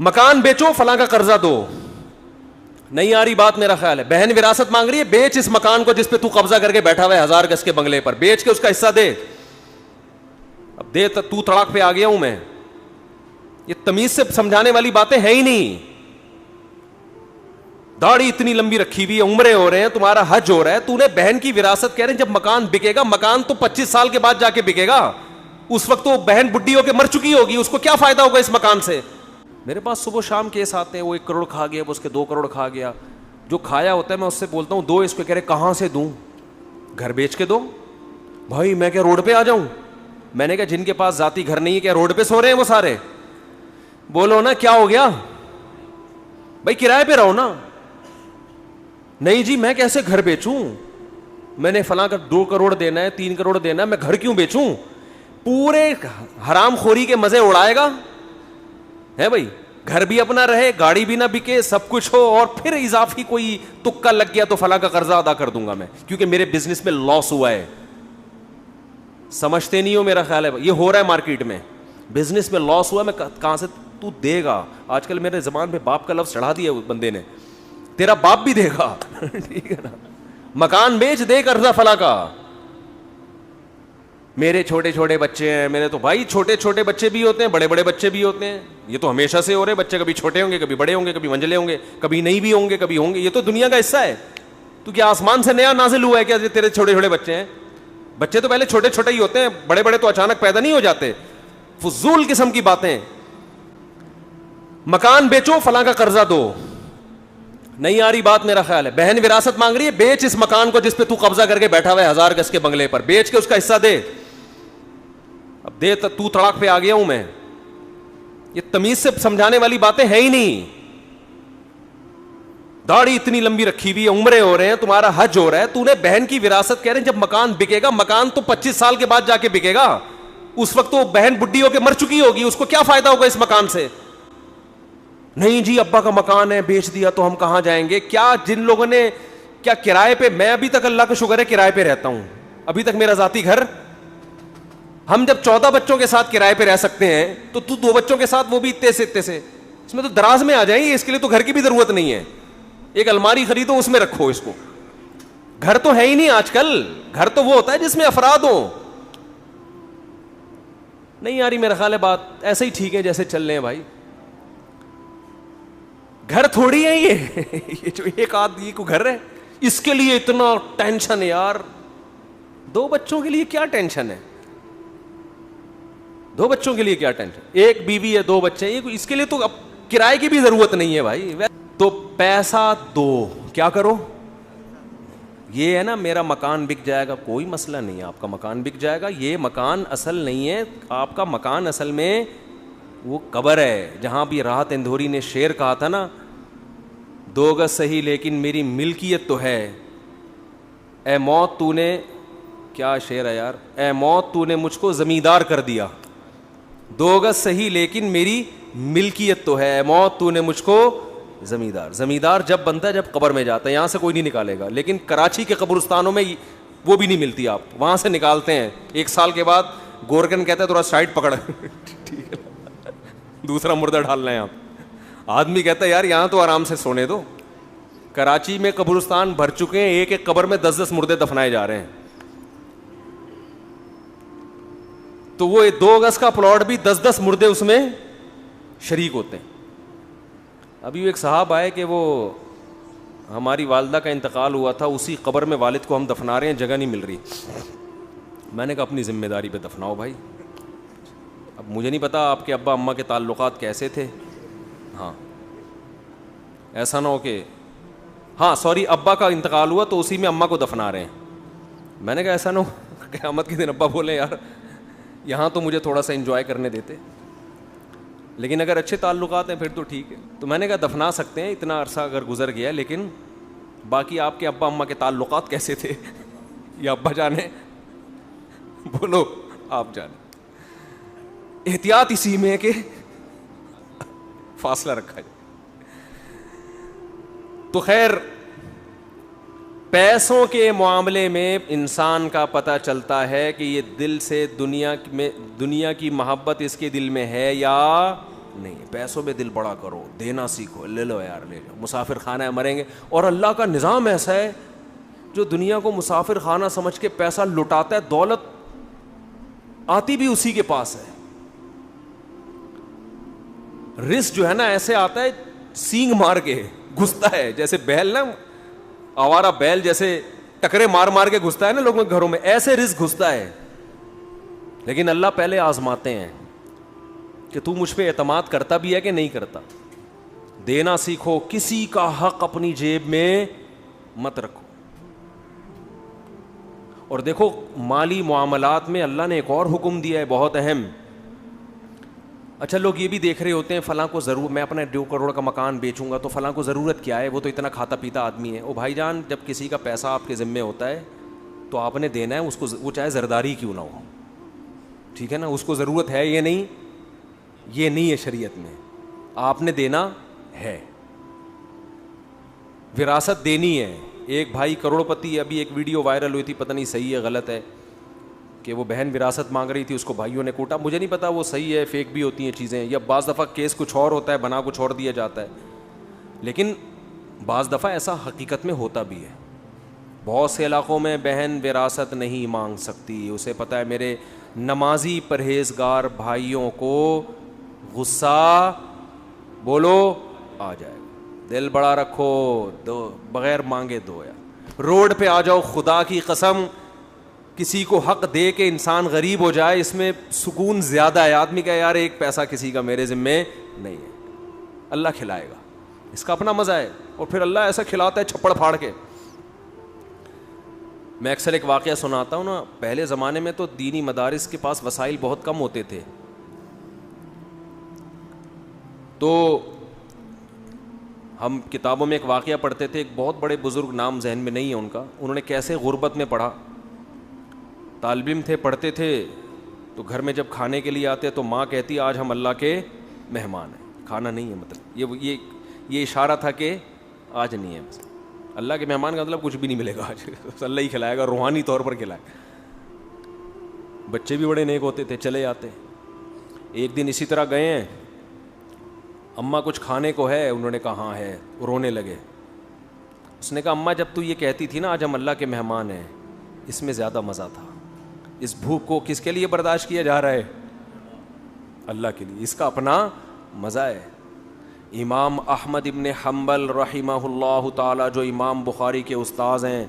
مکان بیچو فلاں کا قرضہ دو. نہیں آ رہی بات میرا خیال ہے. بہن وراثت مانگ رہی ہے, بیچ اس مکان کو جس پہ تو قبضہ کر کے بیٹھا ہوا ہے 1000 گز کے بنگلے پر, بیچ کے اس کا حصہ دے. اب دے تو تڑاک پہ آ گیا ہوں میں. یہ تمیز سے سمجھانے والی باتیں ہیں ہی نہیں. داڑھی اتنی لمبی رکھی ہوئی ہے, عمریں ہو رہے ہیں, تمہارا حج ہو رہا ہے, تو نے بہن کی وراثت کہہ رہے ہیں جب مکان بکے گا, مکان تو 25 سال کے بعد جا کے بکے گا. اس وقت تو بہن بڈھی ہو کے مر چکی ہوگی, اس کو کیا فائدہ ہوگا اس مکان سے. میرے پاس صبح شام کیس آتے ہیں, وہ 1 کروڑ کھا گیا, وہ اس کے 2 کروڑ کھا گیا. جو کھایا ہوتا ہے میں اس سے بولتا ہوں دو, اس کو کہہ رہے کہاں سے دوں, گھر بیچ کے دو. بھائی میں کیا روڈ پہ آ جاؤں؟ میں نے کہا جن کے پاس ذاتی گھر نہیں ہے کیا روڈ پہ سو رہے ہیں وہ سارے؟ بولو نا کیا ہو گیا بھائی, کرائے پہ رہو نا. نہیں جی میں کیسے گھر بیچوں, میں نے فلاں کا 2 کروڑ دینا ہے, 3 کروڑ دینا ہے, میں گھر کیوں بیچوں؟ پورے حرام خوری کے مزے اڑائے گا ہے بھائی. گھر بھی اپنا رہے, گاڑی بھی نہ بکے, سب کچھ ہو, اور پھر اضافی کوئی تکا لگ گیا تو فلاں کا قرضہ ادا کر دوں گا میں کیونکہ میرے بزنس میں لاس ہوا ہے. سمجھتے نہیں ہو میرا خیال ہے, یہ ہو رہا ہے مارکیٹ میں, بزنس میں لاس ہوا, میں کہاں سے تو دے گا. آج کل میرے زبان پہ باپ کا لفظ چڑھا دیا بندے نے, تیرا باپ بھی دے گا ٹھیک ہے نا. مکان بیچ دے قرضہ فلاں کا. میرے چھوٹے چھوٹے بچے ہیں, میرے تو بھائی چھوٹے چھوٹے بچے بھی ہوتے ہیں, بڑے بڑے بچے بھی ہوتے ہیں. یہ تو ہمیشہ سے ہو رہے, بچے کبھی چھوٹے ہوں گے, کبھی بڑے ہوں گے, کبھی منجلے ہوں گے, کبھی نہیں بھی ہوں گے, کبھی ہوں گے. یہ تو دنیا کا حصہ ہے. تو کیا آسمان سے نیا نازل ہوا ہے کیا تیرے چھوٹے چھوٹے بچے ہیں؟ بچے تو پہلے چھوٹے چھوٹے ہی ہوتے ہیں, بڑے بڑے تو اچانک پیدا نہیں ہو جاتے. فضول قسم کی باتیں. مکان بیچو فلاں کا قرضہ دو. نہیں آ رہی بات میرا خیال ہے. بہن وراثت مانگ رہی ہے, بیچ اس مکان کو جس پہ تو قبضہ کر کے بیٹھا ہوا ہے 1000 گز کے بنگلے پر, بیچ کے اس کا حصہ دے. اب دے تو تڑاک پہ آ گیا ہوں میں. یہ تمیز سے سمجھانے والی باتیں ہیں ہی نہیں. داڑھی اتنی لمبی رکھی ہوئی ہے, عمریں ہو رہے ہیں, تمہارا حج ہو رہا ہے, تو نے بہن کی وراثت کہہ رہے ہیں جب مکان بکے گا, مکان تو 25 سال کے بعد جا کے بکے گا. اس وقت تو بہن بڈھی ہو کے مر چکی ہوگی, اس کو کیا فائدہ ہوگا اس مکان سے. نہیں جی ابا کا مکان ہے, بیچ دیا تو ہم کہاں جائیں گے. کیا جن لوگوں نے کیا کرائے پہ, میں ابھی تک اللہ کا شکر ہے کرائے پہ رہتا ہوں, ابھی تک میرا ذاتی گھر. ہم جب 14 بچوں کے ساتھ کرائے پہ رہ سکتے ہیں تو 2 بچوں کے ساتھ وہ بھی اتنے سے, اس میں تو دراز میں آ جائیں گے. اس کے لیے تو گھر کی بھی ضرورت نہیں ہے. ایک الماری خریدو, اس میں رکھو اس کو. گھر تو ہے ہی نہیں آج کل. گھر تو وہ ہوتا ہے جس میں افراد ہوں. نہیں آ رہی میرا خیال ہے بات, ایسے ہی ٹھیک ہے جیسے چل رہے ہیں بھائی. گھر تھوڑی ہے یہ جو ایک آدمی کو گھر ہے, اس کے لیے اتنا ٹینشن ہے یار. 2 بچوں کے لیے کیا ٹینشن ہے, 2 بچوں کے لیے کیا ٹینشن. ایک بیوی ہے, 2 بچے ہیں, اس کے لیے تو اب کرائے کی بھی ضرورت نہیں ہے بھائی. تو پیسہ دو, کیا کرو. یہ ہے نا میرا مکان بک جائے گا, کوئی مسئلہ نہیں ہے, آپ کا مکان بک جائے گا. یہ مکان اصل نہیں ہے, آپ کا مکان اصل میں وہ قبر ہے. جہاں بھی راحت اندھوری نے شعر کہا تھا نا, 2 گز صحیح لیکن میری ملکیت تو ہے. اے موت تو نے, کیا شعر ہے یار, اے موت تو نے مجھ کو زمیندار کر دیا. 2 گز صحیح لیکن میری ملکیت تو ہے. اے موت تو نے مجھ کو زمیندار. زمیندار جب بنتا ہے جب قبر میں جاتا ہے, یہاں سے کوئی نہیں نکالے گا. لیکن کراچی کے قبرستانوں میں وہ بھی نہیں ملتی, آپ وہاں سے نکالتے ہیں 1 سال کے بعد. گورکن کہتا ہے تھوڑا سائڈ پکڑ ٹھیک ہے, دوسرا مردہ ڈالنا ہے آپ. آدمی کہتا ہے یار یہاں تو آرام سے سونے دو. کراچی میں قبرستان بھر چکے ہیں, ایک ایک قبر میں 10-10 مردے دفنائے جا رہے ہیں. تو وہ 2 گز کا پلاٹ بھی 10-10 مردے اس میں شریک ہوتے ہیں. ابھی ایک صاحب آئے کہ وہ ہماری والدہ کا انتقال ہوا تھا, اسی قبر میں والد کو ہم دفنا رہے ہیں, جگہ نہیں مل رہی. میں نے کہا اپنی ذمہ داری پہ دفناؤ بھائی. اب مجھے نہیں پتا آپ کے ابا اماں کے تعلقات کیسے تھے. ہاں ایسا نہ ہو کہ ہاں سوری ابا کا انتقال ہوا تو اسی میں اماں کو دفنا رہے ہیں. میں نے کہا ایسا نہ ہو قیامت کے دن ابا بولے یار یہاں تو مجھے تھوڑا سا انجوائے کرنے دیتے, لیکن اگر اچھے تعلقات ہیں پھر تو ٹھیک ہے. تو میں نے کہا دفنا سکتے ہیں, اتنا عرصہ اگر گزر گیا, لیکن باقی آپ کے ابا اماں کے تعلقات کیسے تھے یا ابا جانے, بولو آپ جانے. احتیاط اسی میں ہے کہ فاصلہ رکھا جائے. تو خیر پیسوں کے معاملے میں انسان کا پتہ چلتا ہے کہ یہ دل سے دنیا کی محبت اس کے دل میں ہے یا نہیں ہے. پیسوں میں دل بڑا کرو, دینا سیکھو, لے لو یار لے لو, مسافر خانہ ہے مریں گے. اور اللہ کا نظام ایسا ہے جو دنیا کو مسافر خانہ سمجھ کے پیسہ لٹاتا ہے, دولت آتی بھی اسی کے پاس ہے. رزق جو ہے نا ایسے آتا ہے سینگ مار کے گھستا ہے, جیسے بیل نا, آوارہ بیل جیسے ٹکرے مار مار کے گھستا ہے نا لوگوں کے گھروں میں, ایسے رزق گھستا ہے. لیکن اللہ پہلے آزماتے ہیں کہ تو مجھ پہ اعتماد کرتا بھی ہے کہ نہیں کرتا. دینا سیکھو, کسی کا حق اپنی جیب میں مت رکھو. اور دیکھو مالی معاملات میں اللہ نے ایک اور حکم دیا ہے بہت اہم. اچھا لوگ یہ بھی دیکھ رہے ہوتے ہیں فلاں کو ضرور, میں اپنا 2 کروڑ کا مکان بیچوں گا تو فلاں کو ضرورت کیا ہے, وہ تو اتنا کھاتا پیتا آدمی ہے. او بھائی جان, جب کسی کا پیسہ آپ کے ذمے ہوتا ہے تو آپ نے دینا ہے اس کو, وہ چاہے زرداری کیوں نہ ہو, ٹھیک ہے نا. اس کو ضرورت ہے یہ نہیں ہے شریعت میں, آپ نے دینا ہے. وراثت دینی ہے. ایک بھائی کروڑ پتی, ابھی ایک ویڈیو وائرل ہوئی تھی, پتہ نہیں صحیح ہے غلط ہے, کہ وہ بہن وراثت مانگ رہی تھی, اس کو بھائیوں نے کوٹا. مجھے نہیں پتا وہ صحیح ہے, فیک بھی ہوتی ہیں چیزیں, یا بعض دفعہ کیس کچھ اور ہوتا ہے, بنا کچھ اور دیا جاتا ہے. لیکن بعض دفعہ ایسا حقیقت میں ہوتا بھی ہے. بہت سے علاقوں میں بہن وراثت نہیں مانگ سکتی, اسے پتہ ہے میرے نمازی پرہیزگار بھائیوں کو غصہ بولو آ جائے گا. دل بڑا رکھو, دو بغیر مانگے دو. یار روڈ پہ آ جاؤ, خدا کی قسم کسی کو حق دے کے انسان غریب ہو جائے, اس میں سکون زیادہ ہے. آدمی کا یار ایک پیسہ کسی کا میرے ذمے نہیں ہے, اللہ کھلائے گا, اس کا اپنا مزہ ہے. اور پھر اللہ ایسا کھلاتا ہے چھپڑ پھاڑ کے. میں اکثر ایک واقعہ سناتا ہوں نا, پہلے زمانے میں تو دینی مدارس کے پاس وسائل بہت کم ہوتے تھے, تو ہم کتابوں میں ایک واقعہ پڑھتے تھے. ایک بہت بڑے بزرگ, نام ذہن میں نہیں ہے ان کا, انہوں نے کیسے غربت میں پڑھا. طالب علم تھے, پڑھتے تھے, تو گھر میں جب کھانے کے لیے آتے تو ماں کہتی آج ہم اللہ کے مہمان ہیں, کھانا نہیں ہے. مطلب یہ اشارہ تھا کہ آج نہیں ہے. اللہ کے مہمان کا مطلب کچھ بھی نہیں ملے گا آج, اللہ ہی کھلائے گا, روحانی طور پر کھلائے. بچے بھی بڑے نیک ہوتے تھے, چلے آتے. ایک دن اسی طرح گئے ہیں, اماں کچھ کھانے کو ہے, انہوں نے کہا ہاں ہے, رونے لگے. اس نے کہا اماں جب تو یہ کہتی تھی نا آج ہم اللہ کے مہمان ہیں, اس میں زیادہ مزہ تھا. اس بھوک کو کس کے لیے برداشت کیا جا رہا ہے, اللہ کے لیے, اس کا اپنا مزہ ہے. امام احمد ابن حنبل رحمہ اللہ تعالی, جو امام بخاری کے استاذ ہیں,